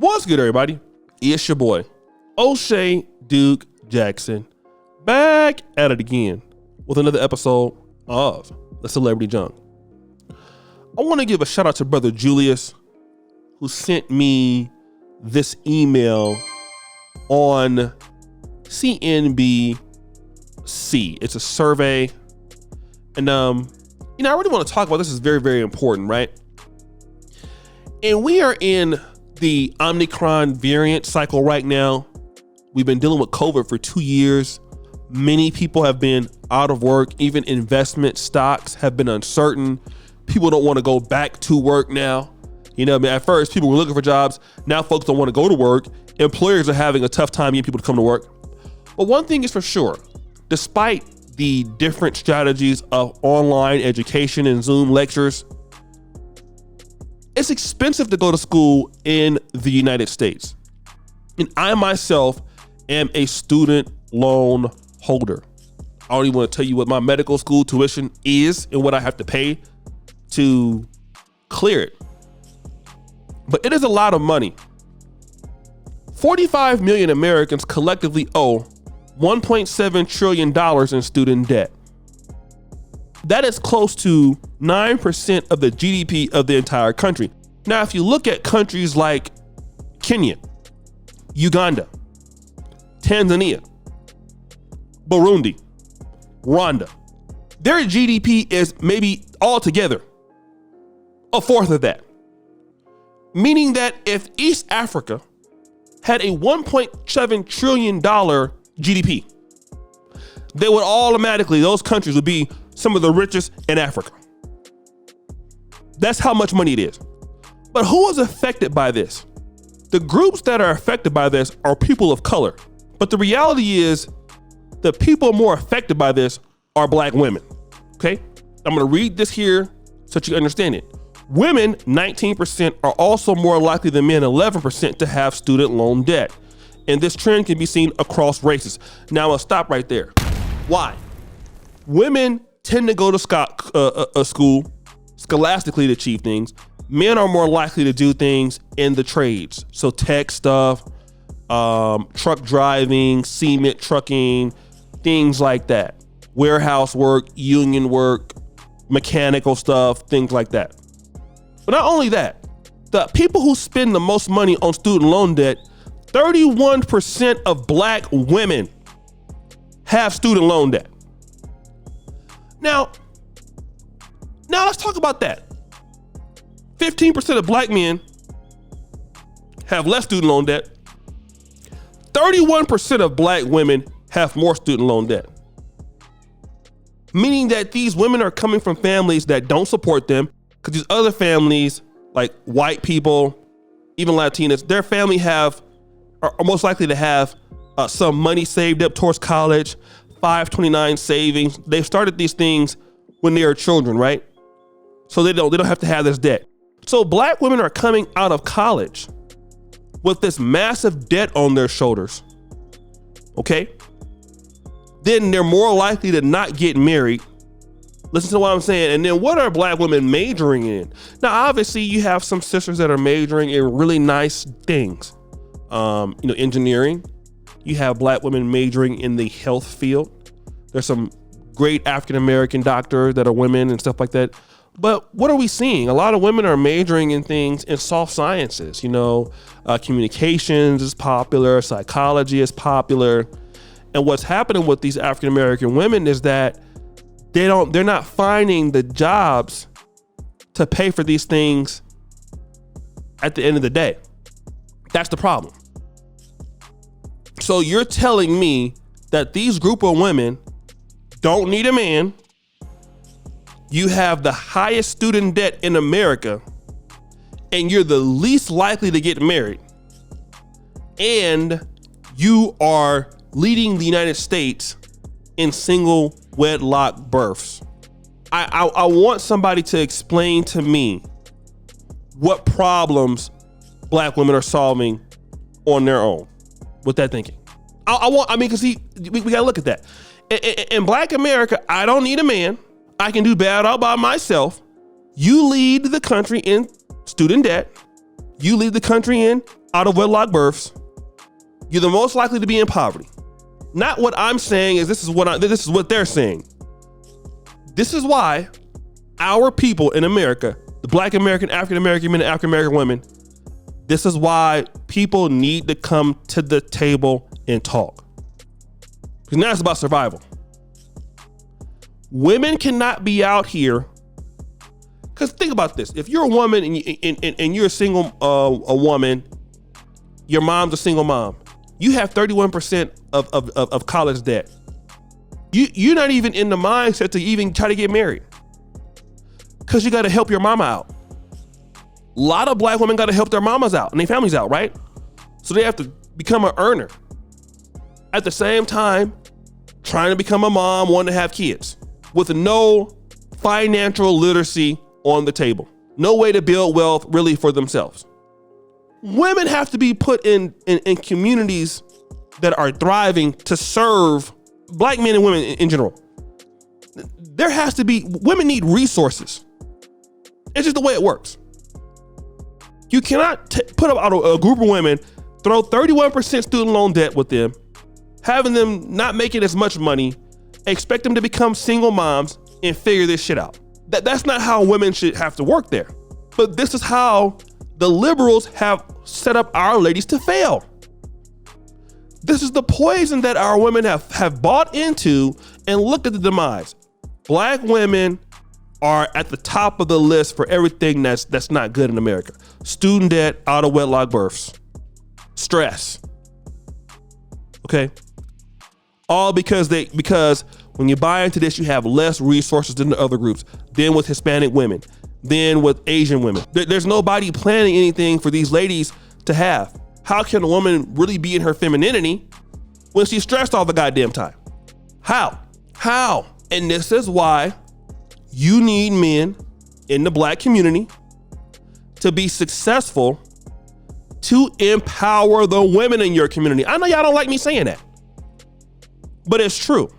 What's good, everybody? It's your boy, O'Shea Duke Jackson, back at it again with another episode of The Celebrity Junk. I want to give a shout out to brother Julius, who sent me this email on CNBC. It's a survey. And, I really want to talk about this. Is very, very important, right? And we are in the Omicron variant cycle right now. We've been dealing with COVID for 2 years. Many people have been out of work. Even investment stocks have been uncertain. People don't want to go back to work now. At first people were looking for jobs. Now folks don't want to go to work. Employers are having a tough time getting people to come to work. But one thing is for sure, despite the different strategies of online education and Zoom lectures, it's expensive to go to school in the United States. And I myself am a student loan holder. I don't even want to tell you what my medical school tuition is and what I have to pay to clear it. But it is a lot of money. 45 million Americans collectively owe $1.7 trillion in student debt. That is close to 9% of the GDP of the entire country. Now, if you look at countries like Kenya, Uganda, Tanzania, Burundi, Rwanda, their GDP is maybe altogether a fourth of that. Meaning that if East Africa had a $1.7 trillion GDP, they would automatically, those countries would be some of the richest in Africa. That's how much money it is. But who is affected by this? The groups that are affected by this are people of color. But the reality is the people more affected by this are black women. Okay? I'm going to read this here so that you understand it. Women, 19%, are also more likely than men, 11%, to have student loan debt. And this trend can be seen across races. Now, I'll stop right there. Why? Women tend to go to school scholastically to achieve things. Men are more likely to do things in the trades. So tech stuff, truck driving, cement trucking, things like that. Warehouse work, union work, mechanical stuff, things like that. But not only that, the people who spend the most money on student loan debt, 31% of black women have student loan debt. Now let's talk about that. 15% of black men have less student loan debt. 31% of black women have more student loan debt. Meaning that these women are coming from families that don't support them, because these other families, like white people, even Latinas, their family are most likely to have some money saved up towards college, 529 savings. They've started these things when they are children, right? So they don't have to have this debt. So black women are coming out of college with this massive debt on their shoulders. Okay? Then they're more likely to not get married. Listen to what I'm saying. And then what are black women majoring in? Now, obviously you have some sisters that are majoring in really nice things. Engineering. You have black women majoring in the health field. There's some great African-American doctors that are women and stuff like that. But what are we seeing? A lot of women are majoring in things in soft sciences. Communications is popular, psychology is popular. And what's happening with these African-American women is that they're not finding the jobs to pay for these things at the end of the day. That's the problem. So you're telling me that these group of women don't need a man. You have the highest student debt in America, and you're the least likely to get married. And you are leading the United States in single wedlock births. I want somebody to explain to me what problems black women are solving on their own with that thinking. Because we gotta look at that. In black America, I don't need a man. I can do bad all by myself. You lead the country in student debt. You lead the country in out of wedlock births, you're the most likely to be in poverty. Not what I'm saying is this is what they're saying. This is why our people in America, the Black American, African American men, and African American women, this is why people need to come to the table and talk. Because now it's about survival. Women cannot be out here. Because think about this. If you're a woman and you're a single a woman, your mom's a single mom, you have 31% of college debt. You're not even in the mindset to even try to get married. Because you got to help your mama out. A lot of Black women got to help their mamas out and their families out, right? So they have to become an earner. At the same time, trying to become a mom, wanting to have kids with no financial literacy on the table. No way to build wealth really for themselves. Women have to be put in communities that are thriving to serve Black men and women in general. There has to be, women need resources. It's just the way it works. You cannot put up a group of women, throw 31% student loan debt with them, having them not making as much money, expect them to become single moms and figure this shit out. That's not how women should have to work there. But this is how the liberals have set up our ladies to fail. This is the poison that our women have bought into, and look at the demise. Black women are at the top of the list for everything that's not good in America. Student debt, out of wedlock births, stress. Okay? All because when you buy into this, you have less resources than the other groups, then with Hispanic women, then with Asian women. There's nobody planning anything for these ladies to have. How can a woman really be in her femininity when she's stressed all the goddamn time? How? And this is why you need men in the Black community to be successful, to empower the women in your community. I know y'all don't like me saying that, but it's true.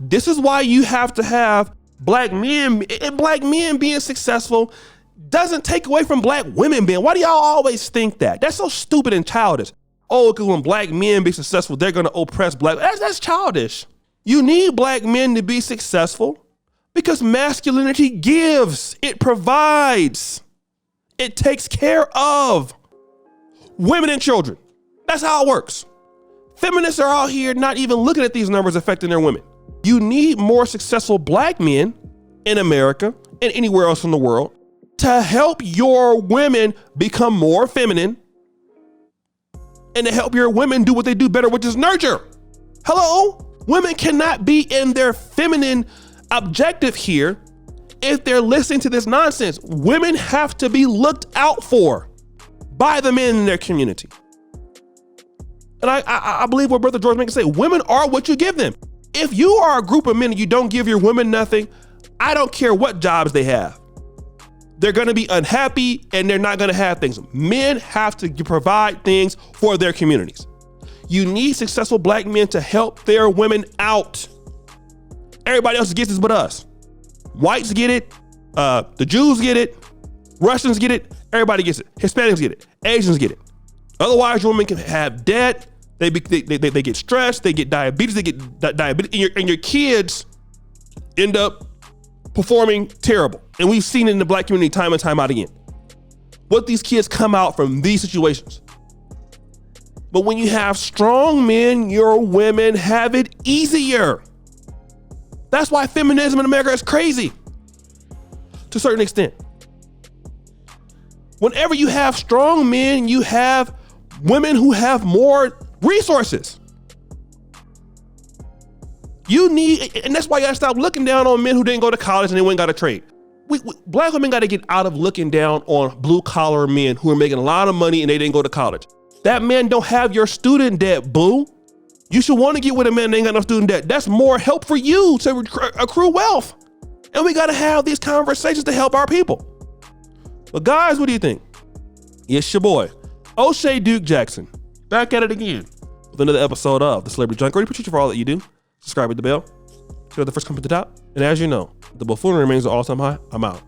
This is why you have to have Black men, and Black men being successful doesn't take away from Black women being. Why do y'all always think that? That's so stupid and childish. Oh, because when Black men be successful, they're going to oppress Black. That's childish. You need Black men to be successful because masculinity gives, it provides, it takes care of women and children. That's how it works. Feminists are out here not even looking at these numbers affecting their women. You need more successful Black men in America and anywhere else in the world to help your women become more feminine and to help your women do what they do better, which is nurture. Hello? Women cannot be in their feminine objective here if they're listening to this nonsense. Women have to be looked out for by the men in their community. And I believe what Brother George Minkin say, women are what you give them. If you are a group of men and you don't give your women nothing, I don't care what jobs they have. They're going to be unhappy and they're not going to have things. Men have to provide things for their communities. You need successful Black men to help their women out. Everybody else gets this but us. Whites get it. The Jews get it. Russians get it. Everybody gets it. Hispanics get it. Asians get it. Otherwise, your women can have debt. They get stressed. They get diabetes. They get diabetes. And your kids end up performing terrible. And we've seen it in the Black community time and time out again. What these kids come out from these situations. But when you have strong men, your women have it easier. That's why feminism in America is crazy to a certain extent. Whenever you have strong men, you have women who have more resources. You need, and that's why you gotta stop looking down on men who didn't go to college and they went and got a trade. Black women gotta get out of looking down on blue collar men who are making a lot of money and they didn't go to college. That man don't have your student debt, boo. You should want to get with a man that ain't got no student debt. That's more help for you to accrue wealth. And we gotta have these conversations to help our people. But guys, what do you think? It's your boy, O'Shea Duke Jackson, back at it again with another episode of The Celebrity Junk. Really appreciate you for all that you do. Subscribe with the bell so you're the first come to the top. And as you know, the buffoonery remains an all-time high. I'm out.